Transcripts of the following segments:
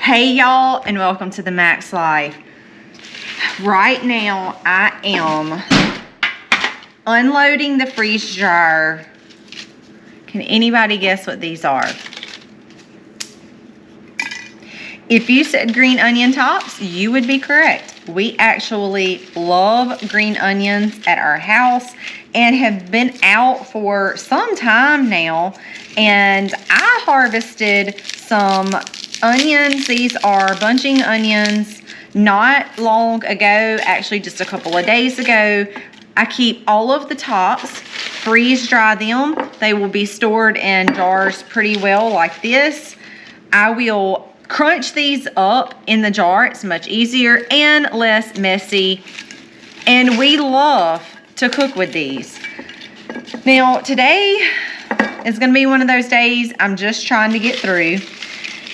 Hey y'all, and welcome to the Max Life. Right now I am unloading the freeze dryer. Can anybody guess what these are? If you said green onion tops, you would be correct. We actually love green onions at our house and have been out for some time now. And I harvested some onions. These are bunching onions not long ago, actually just a couple of days ago. I keep all of the tops, freeze dry them. They will be stored in jars pretty well like this. I will crunch these up in the jar. It's much easier and less messy. And we love to cook with these. Now, today is going to be one of those days I'm just trying to get through.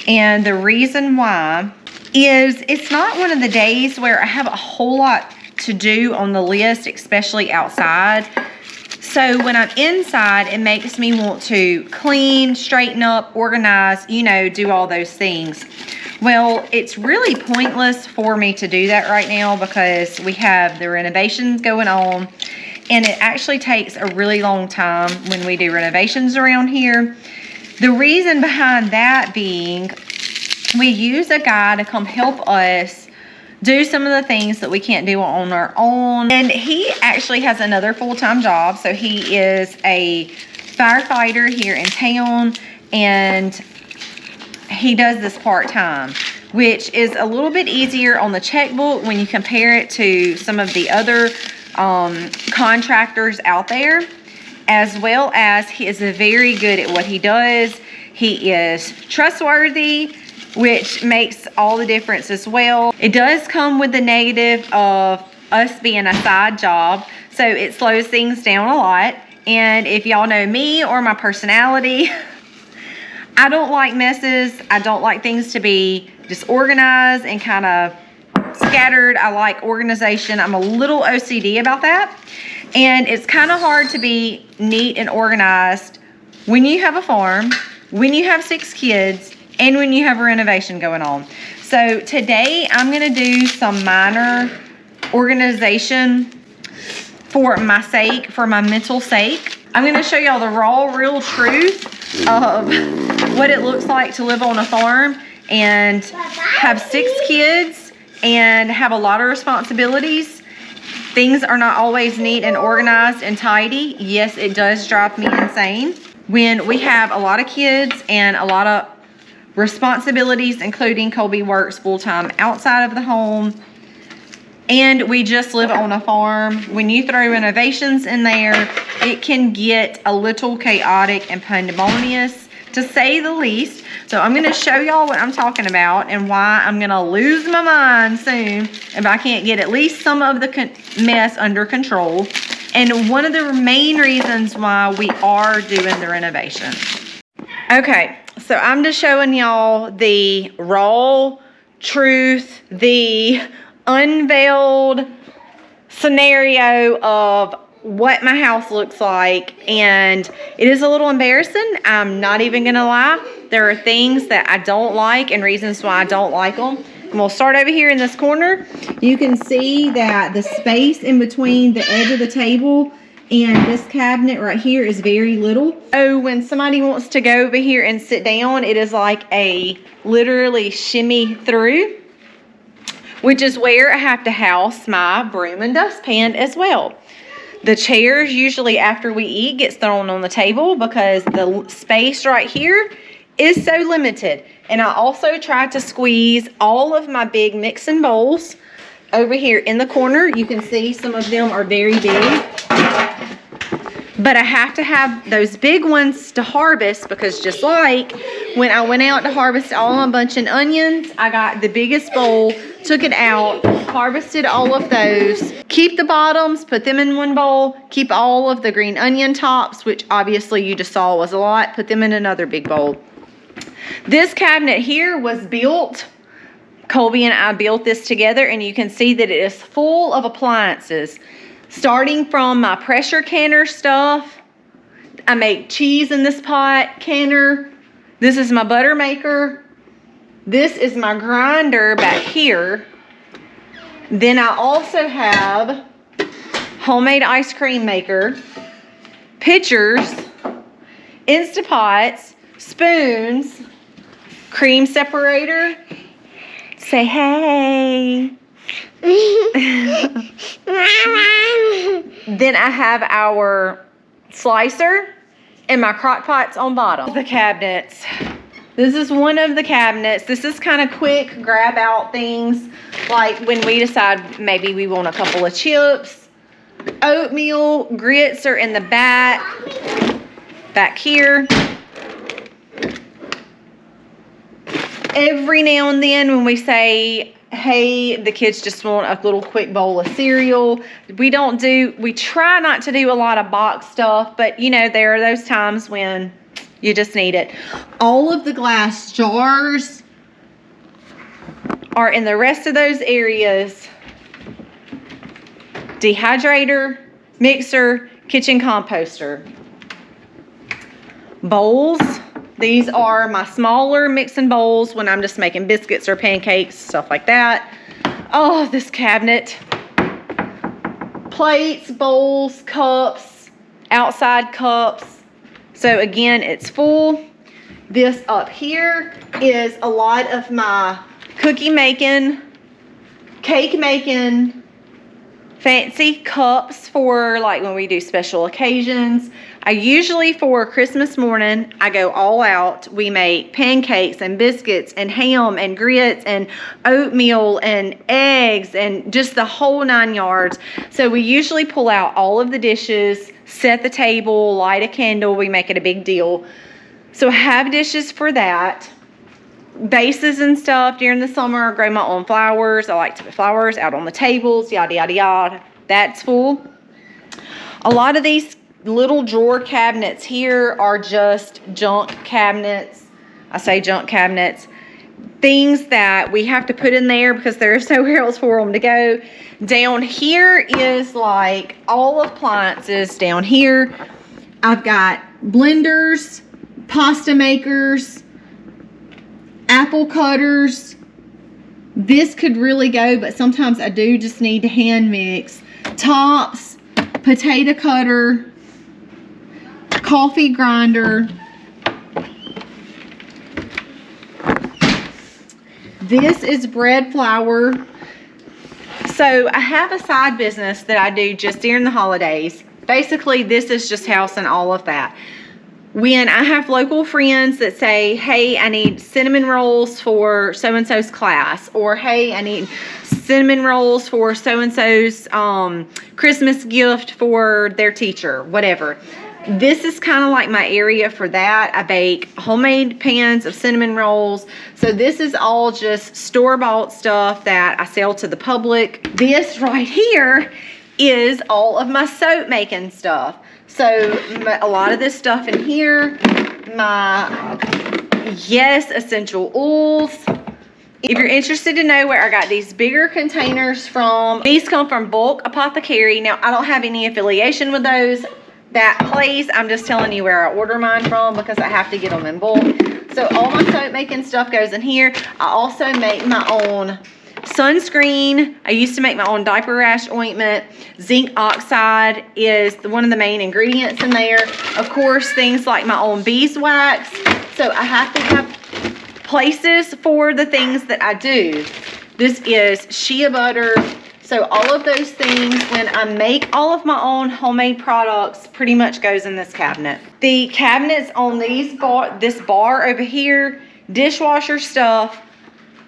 And the reason why is it's not one of the days where I have a whole lot to do on the list, especially outside. So when I'm inside, it makes me want to clean, straighten up, organize, you know, do all those things. Well, it's really pointless for me to do that right now because we have the renovations going on, and it actually takes a really long time when we do renovations around here. The reason behind that being, we use a guy to come help us do some of the things that we can't do on our own. And he actually has another full-time job. So he is a firefighter here in town, and he does this part-time, which is a little bit easier on the checkbook when you compare it to some of the other contractors out there, as well as he is very good at what he does. He is trustworthy, which makes all the difference as well. It does come with the negative of us being a side job, so it slows things down a lot. And if y'all know me or my personality, I don't like messes. I don't like things to be disorganized and kind of scattered. I like organization. I'm a little OCD about that. And it's kind of hard to be neat and organized when you have a farm, when you have 6 kids, and when you have a renovation going on. So today I'm gonna do some minor organization for my sake, for my mental sake. I'm gonna show y'all the raw, real truth of what it looks like to live on a farm and have 6 kids and have a lot of responsibilities. Things are not always neat and organized and tidy. Yes, it does drive me insane when we have a lot of kids and a lot of responsibilities, including Colby works full-time outside of the home, and we just live on a farm. When you throw renovations in there, it can get a little chaotic and pandemonious, to say the least. So I'm going to show y'all what I'm talking about and why I'm going to lose my mind soon if I can't get at least some of the mess under control, and one of the main reasons why we are doing the renovation. Okay, so I'm just showing y'all the raw truth, the unveiled scenario of what my house looks like, and it is a little embarrassing. I'm not even gonna lie. There are things that I don't like and reasons why I don't like them. And we'll start over here in this corner. You can see that the space in between the edge of the table and this cabinet right here is very little. So when somebody wants to go over here and sit down, it is like a literally shimmy through, which is where I have to house my broom and dustpan as well. The chairs usually after we eat gets thrown on the table because the space right here is so limited. And I also try to squeeze all of my big mixing bowls over here in the corner. You can see some of them are very big, but I have to have those big ones to harvest, because just like when I went out to harvest all my bunching onions, I got the biggest bowl, took it out, harvested all of those, keep the bottoms, put them in one bowl, keep all of the green onion tops, which obviously you just saw was a lot, put them in another big bowl. This cabinet here was built, Colby and I built this together, and you can see that it is full of appliances. Starting from my pressure canner stuff. I make cheese in this pot canner. This is my butter maker. This is my grinder back here. Then I also have homemade ice cream maker, pitchers, Instapots, spoons, cream separator. Say hey. Then I have our slicer and my crock pots on bottom. The cabinets. This is one of the cabinets. This is kind of quick grab out things, like when we decide maybe we want a couple of chips. Oatmeal, grits are in the back here. Every now and then when we say, hey, the kids just want a little quick bowl of cereal, we try not to do a lot of box stuff, but you know, there are those times when you just need it. All of the glass jars are in the rest of those areas. Dehydrator, mixer, kitchen composter. Bowls. These are my smaller mixing bowls when I'm just making biscuits or pancakes, stuff like that. Oh, this cabinet. Plates, bowls, cups, outside cups. So again, it's full. This up here is a lot of my cookie making, cake making, fancy cups for like when we do special occasions. I usually, for Christmas morning, I go all out. We make pancakes and biscuits and ham and grits and oatmeal and eggs and just the whole 9 yards. So we usually pull out all of the dishes, set the table, light a candle. We make it a big deal. So I have dishes for that. Vases and stuff during the summer. I grow my own flowers. I like to put flowers out on the tables, yada, yada, yada. That's full. A lot of these little drawer cabinets here are just junk cabinets. I say junk cabinets. Things that we have to put in there because there's nowhere else for them to go. Down here is like all appliances down here. I've got blenders, pasta makers, apple cutters. This could really go, but sometimes I do just need to hand mix. Tops, potato cutter, coffee grinder. This is bread flour. So I have a side business that I do just during the holidays. Basically, this is just housing all of that. When I have local friends that say, hey, I need cinnamon rolls for so-and-so's class, or hey, I need cinnamon rolls for so-and-so's Christmas gift for their teacher, whatever. This is kind of like my area for that. I bake homemade pans of cinnamon rolls. So this is all just store-bought stuff that I sell to the public. This right here is all of my soap making stuff. So a lot of this stuff in here, my Yes essential oils. If you're interested to know where I got these bigger containers from, these come from Bulk Apothecary. Now, I don't have any affiliation with those. That place, I'm just telling you where I order mine from because I have to get them in bulk. So all my soap making stuff goes in here. I also make my own sunscreen. I used to make my own diaper rash ointment. Zinc oxide is one of the main ingredients in there. Of course, things like my own beeswax. So I have to have places for the things that I do. This is shea butter. So all of those things, when I make all of my own homemade products, pretty much goes in this cabinet. The cabinets on this bar over here, dishwasher stuff.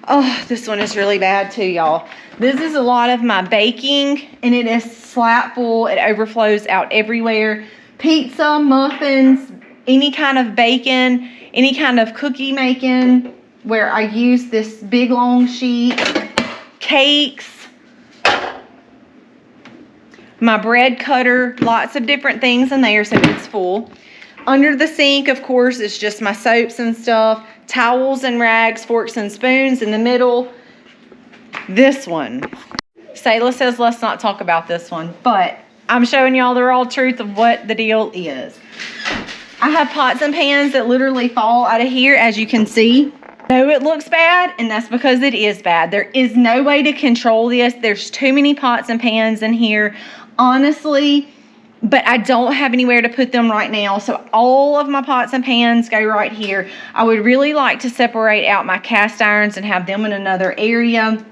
Oh, this one is really bad too, y'all. This is a lot of my baking, and it is slap full. It overflows out everywhere. Pizza, muffins, any kind of bacon, any kind of cookie making, where I use this big long sheet. Cakes. My bread cutter, lots of different things in there, so it's full. Under the sink, of course, is just my soaps and stuff. Towels and rags, forks and spoons in the middle. This one. Sayla says let's not talk about this one, but I'm showing y'all the raw truth of what the deal is. I have pots and pans that literally fall out of here, as you can see. No, it looks bad, and that's because it is bad. There is no way to control this. There's too many pots and pans in here, honestly, but I don't have anywhere to put them right now, so all of my pots and pans go right here. I would really like to separate out my cast irons and have them in another area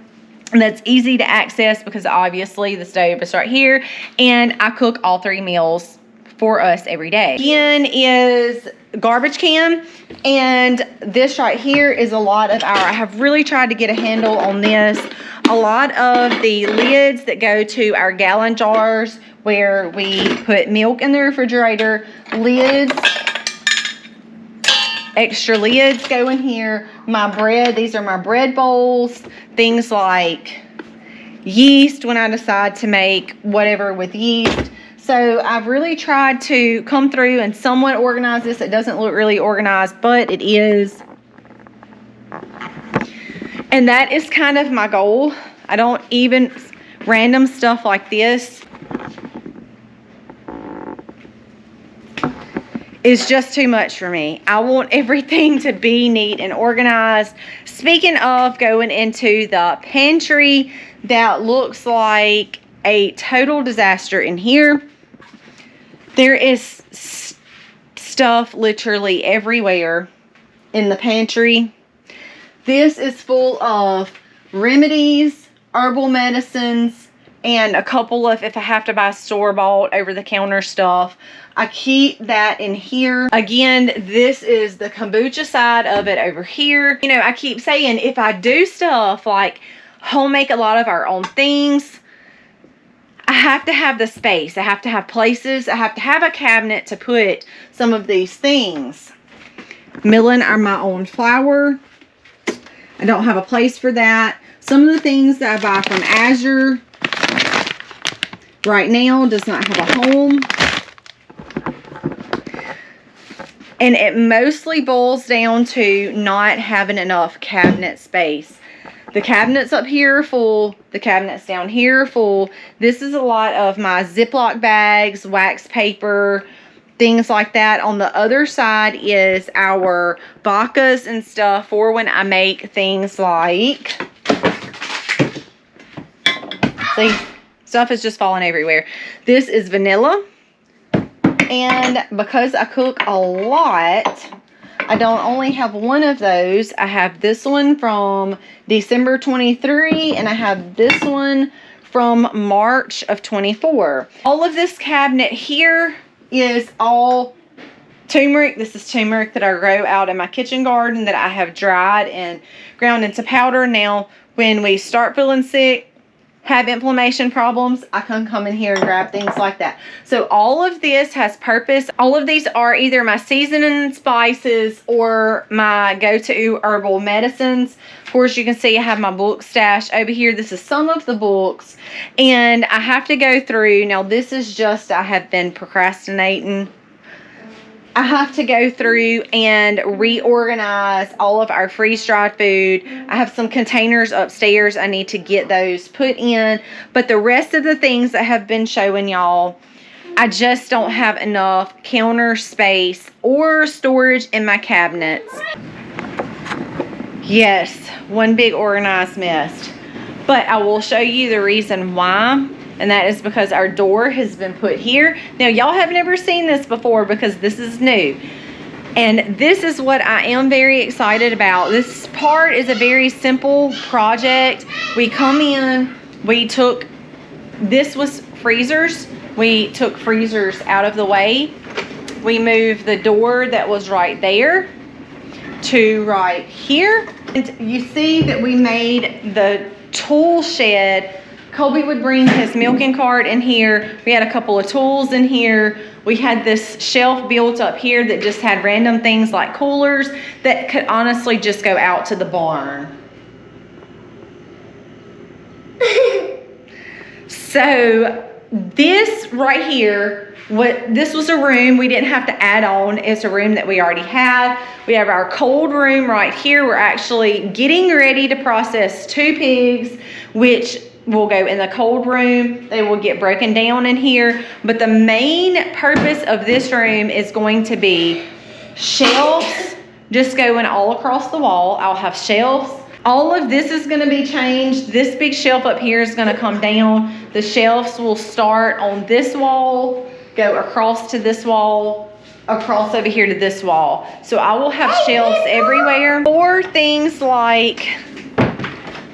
that's easy to access, because obviously the stove is right here, and I cook all 3 meals for us every day. Again is garbage can, and this right here is a lot of I have really tried to get a handle on this. A lot of the lids that go to our gallon jars where we put milk in the refrigerator, lids, extra lids go in here. My bread, these are my bread bowls, things like yeast when I decide to make whatever with yeast. So I've really tried to come through and somewhat organize this. It doesn't look really organized, but it is. And that is kind of my goal. I don't even, random stuff like this is just too much for me. I want everything to be neat and organized. Speaking of going into the pantry, that looks like a total disaster in here. There is stuff literally everywhere in the pantry. This is full of remedies, herbal medicines, and a couple of, if I have to buy store-bought over-the-counter stuff, I keep that in here. Again, this is the kombucha side of it over here. You know, I keep saying if I do stuff like home make a lot of our own things, I have to have the space. I have to have places. I have to have a cabinet to put some of these things. Milling are my own flour. I don't have a place for that. Some of the things that I buy from Azure right now does not have a home. And it mostly boils down to not having enough cabinet space. The cabinets up here are full. The cabinets down here are full. This is a lot of my Ziploc bags, wax paper, things like that. On the other side is our bacas and stuff for when I make things like, see, stuff is just falling everywhere. This is vanilla. And because I cook a lot, I don't only have one of those. I have this one from December 23, and I have this one from March of 24. All of this cabinet here is all turmeric. This is turmeric that I grow out in my kitchen garden that I have dried and ground into powder. Now, when we start feeling sick, have inflammation problems, I can come in here and grab things like that. So all of this has purpose. All of these are either my seasoning spices or my go-to herbal medicines. Of course, you can see I have my book stash over here. This is some of the books, and I have to go through. Now, this is just, I have been procrastinating. I have to go through and reorganize all of our freeze-dried food. I have some containers upstairs. I need to get those put in. But the rest of the things that have been showing y'all, I just don't have enough counter space or storage in my cabinets. Yes, one big organized mess. But I will show you the reason why. And that is because our door has been put here. Now, y'all have never seen this before because this is new. And this is what I am very excited about. This part is a very simple project. We come in, we took, this was freezers. We took freezers out of the way. We moved the door that was right there to right here. And you see that we made the tool shed. Colby would bring his milking cart in here. We had a couple of tools in here. We had this shelf built up here that just had random things like coolers that could honestly just go out to the barn. So this right here, this was a room we didn't have to add on. It's a room that we already had. We have our cold room right here. We're actually getting ready to process 2 pigs, which will go in the cold room. They will get broken down in here. But the main purpose of this room is going to be shelves just going all across the wall. I'll have shelves. All of this is gonna be changed. This big shelf up here is gonna come down. The shelves will start on this wall, go across to this wall, across over here to this wall. So I will have shelves everywhere for things like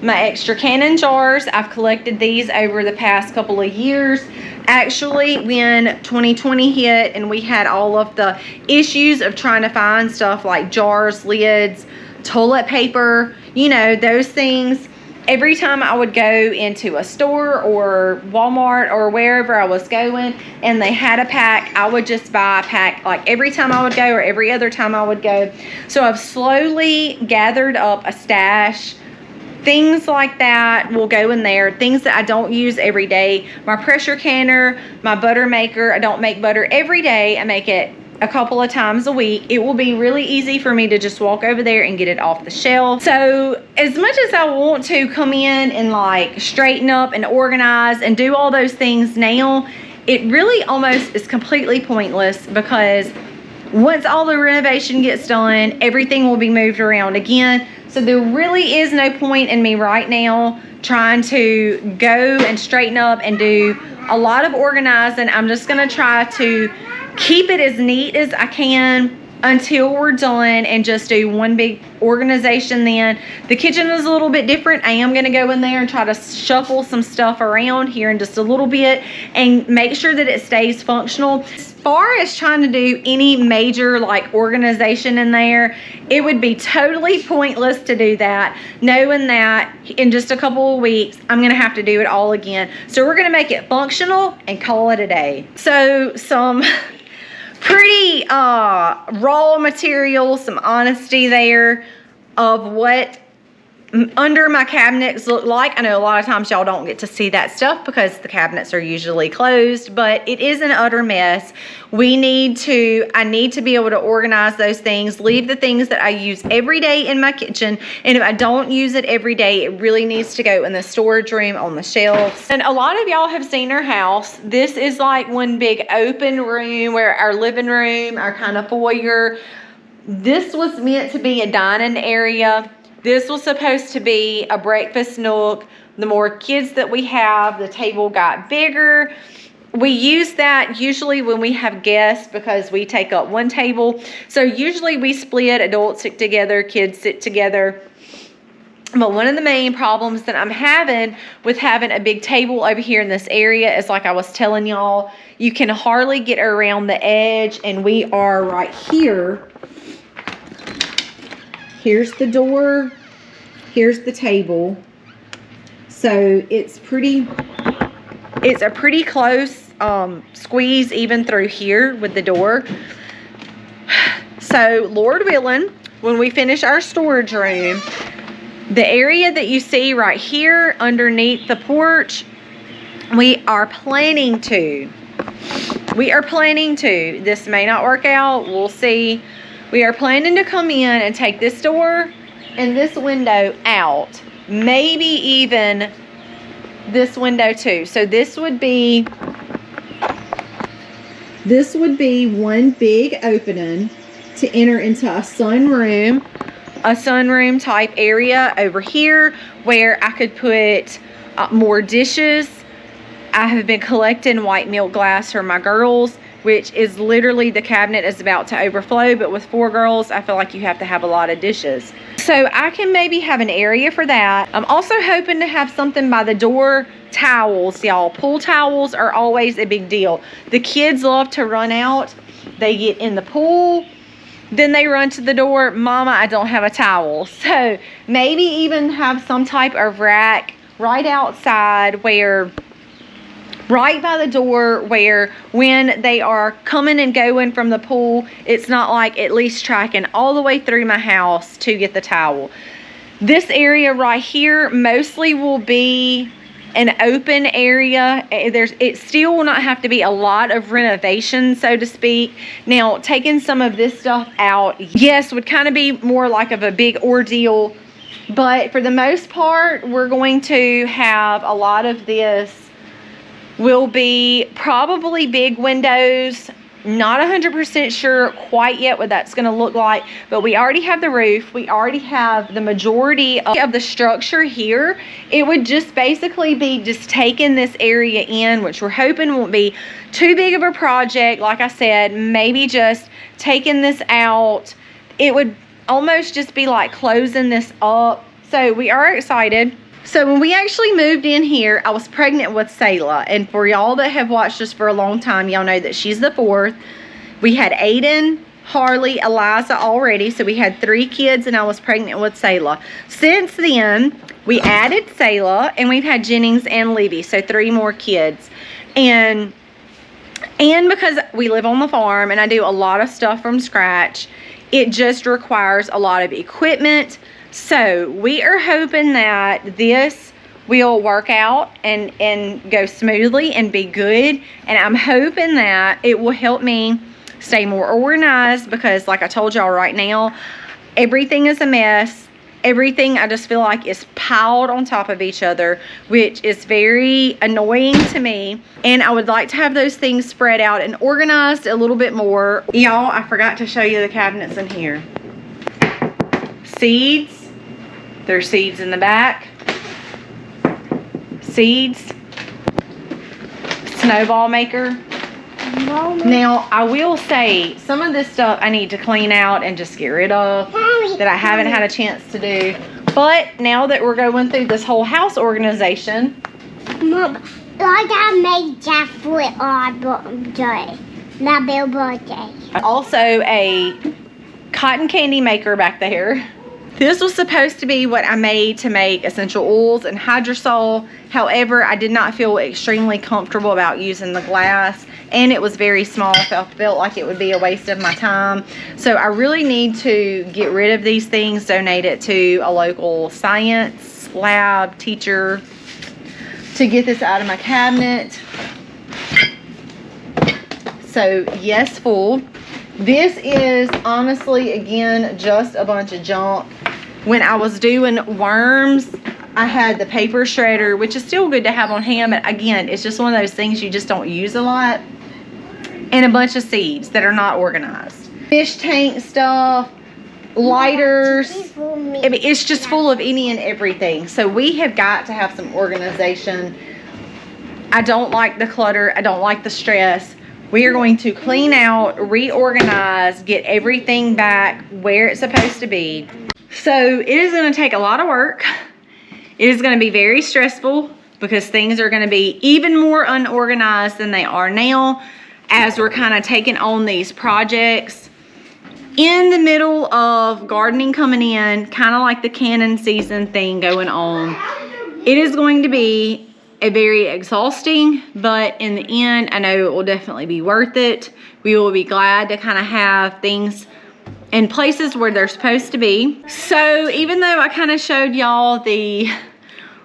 my extra cannon jars. I've collected these over the past couple of years. Actually, when 2020 hit and we had all of the issues of trying to find stuff like jars, lids, toilet paper, you know, those things, every time I would go into a store or Walmart or wherever I was going and they had a pack, I would just buy a pack like every time I would go or every other time I would go. So I've slowly gathered up a stash. Things like that will go in there. Things that I don't use every day. My pressure canner, my butter maker. I don't make butter every day. I make it a couple of times a week. It will be really easy for me to just walk over there and get it off the shelf. So as much as I want to come in and like straighten up and organize and do all those things now, it really almost is completely pointless, because once all the renovation gets done, everything will be moved around again. So there really is no point in me right now trying to go and straighten up and do a lot of organizing. I'm just gonna try to keep it as neat as I can until we're done and just do one big organization then. The kitchen is a little bit different. I am gonna go in there and try to shuffle some stuff around here in just a little bit and make sure that it stays functional. As far as trying to do any major like organization in there, it would be totally pointless to do that, knowing that in just a couple of weeks, I'm gonna have to do it all again. So we're gonna make it functional and call it a day. So some pretty raw material, some honesty there of what under my cabinets look like. I know a lot of times y'all don't get to see that stuff because the cabinets are usually closed, but it is an utter mess. I need to be able to organize those things, leave the things that I use every day in my kitchen, and if I don't use it every day, it really needs to go in the storage room on the shelves. And a lot of y'all have seen our house. This is like one big open room where our living room, our kind of foyer. This was meant to be a dining area. This was supposed to be a breakfast nook. The more kids that we have, the table got bigger. We use that usually when we have guests because we take up one table. So usually we split, adults sit together, kids sit together. But one of the main problems that I'm having with having a big table over here in this area is, like I was telling y'all, you can hardly get around the edge, and we are right here. Here's the door, here's the table. So it's a pretty close squeeze even through here with the door. So Lord willing, when we finish our storage room, the area that you see right here underneath the porch, we are planning to, this may not work out, we'll see. We are planning to come in and take this door and this window out. Maybe even this window too. So this would be one big opening to enter into a sunroom type area over here where I could put more dishes. I have been collecting white milk glass for my girls, which is literally, the cabinet is about to overflow, but with 4 girls, I feel like you have to have a lot of dishes. So I can maybe have an area for that. I'm also hoping to have something by the door. Towels, y'all. Pool towels are always a big deal. The kids love to run out. They get in the pool, then they run to the door. Mama, I don't have a towel. So maybe even have some type of rack right outside where, right by the door, where when they are coming and going from the pool, it's not like at least tracking all the way through my house to get the towel. This area right here mostly will be an open area. It still will not have to be a lot of renovation, so to speak. Now, taking some of this stuff out, yes, would kind of be more like of a big ordeal, but for the most part, we're going to have a lot of this will be probably big windows, Not 100% sure quite yet what that's gonna look like, but we already have the roof. We already have the majority of the structure here. It would just basically be just taking this area in, which we're hoping won't be too big of a project. Like I said, maybe just taking this out. It would almost just be like closing this up. So we are excited. So when we actually moved in here, I was pregnant with Selah. And for y'all that have watched us for a long time, y'all know that she's the fourth. We had Aiden, Harley, Eliza already. So we had 3 kids and I was pregnant with Selah. Since then, we added Selah and we've had Jennings and Levy. So 3 more kids. And because we live on the farm and I do a lot of stuff from scratch, it just requires a lot of equipment. So we are hoping that this will work out and go smoothly and be good. And I'm hoping that it will help me stay more organized, because like I told y'all, right now, everything is a mess. Everything I just feel like is piled on top of each other, which is very annoying to me. And I would like to have those things spread out and organized a little bit more. Y'all, I forgot to show you the cabinets in here. Seeds. There's seeds in the back. Seeds. Snowball maker. Now, I will say, some of this stuff I need to clean out and just get rid of that I haven't had a chance to do. But now that we're going through this whole house organization. Mom, I gotta make that for our birthday. Not Bill's birthday. Also a cotton candy maker back there. This was supposed to be what I made to make essential oils and hydrosol. However, I did not feel extremely comfortable about using the glass, and it was very small. I felt like it would be a waste of my time. So I really need to get rid of these things, donate it to a local science lab teacher to get this out of my cabinet. So yes, full. This is honestly, again, just a bunch of junk. When I was doing worms, I had the paper shredder, which is still good to have on hand, but again, it's just one of those things you just don't use a lot. And a bunch of seeds that are not organized. Fish tank stuff, lighters. I mean, it's just full of any and everything. So we have got to have some organization. I don't like the clutter. I don't like the stress. We are going to clean out, reorganize, get everything back where it's supposed to be. So it is going to take a lot of work. It is going to be very stressful because things are going to be even more unorganized than they are now as we're kind of taking on these projects. In the middle of gardening coming in, kind of like the cannon season thing going on, it is going to be a very exhausting, but in the end, I know it will definitely be worth it. We will be glad to kind of have things in places where they're supposed to be. So even though I kind of showed y'all the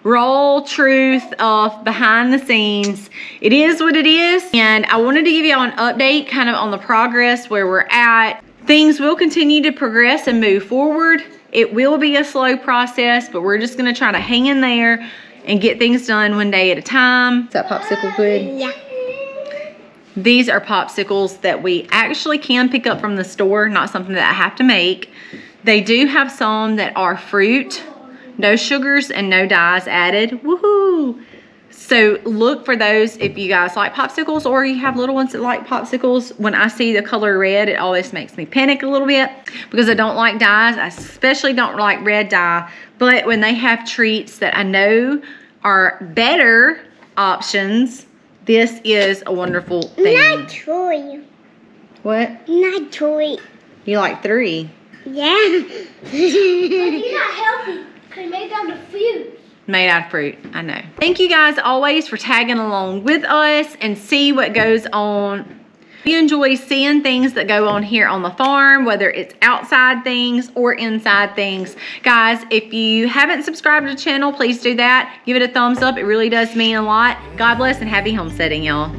raw truth of behind the scenes, it is what it is. And I wanted to give y'all an update kind of on the progress where we're at. Things will continue to progress and move forward. It will be a slow process, but we're just gonna try to hang in there and get things done one day at a time. Is that popsicle good? Yeah. These are popsicles that we actually can pick up from the store, not something that I have to make. They do have some that are fruit, no sugars and no dyes added. Woohoo! So look for those if you guys like popsicles or you have little ones that like popsicles. When I see the color red, it always makes me panic a little bit because I don't like dyes. I especially don't like red dye. But when they have treats that I know are better options, this is a wonderful thing. Not toy. What? Not toy. You like 3? Yeah. But you're not healthy because made out of fruit. Made out of fruit, I know. Thank you guys always for tagging along with us and see what goes on. You enjoy seeing things that go on here on the farm, whether it's outside things or inside things. Guys, if you haven't subscribed to the channel, please do that. Give it a thumbs up. It really does mean a lot. God bless and happy homesteading, y'all.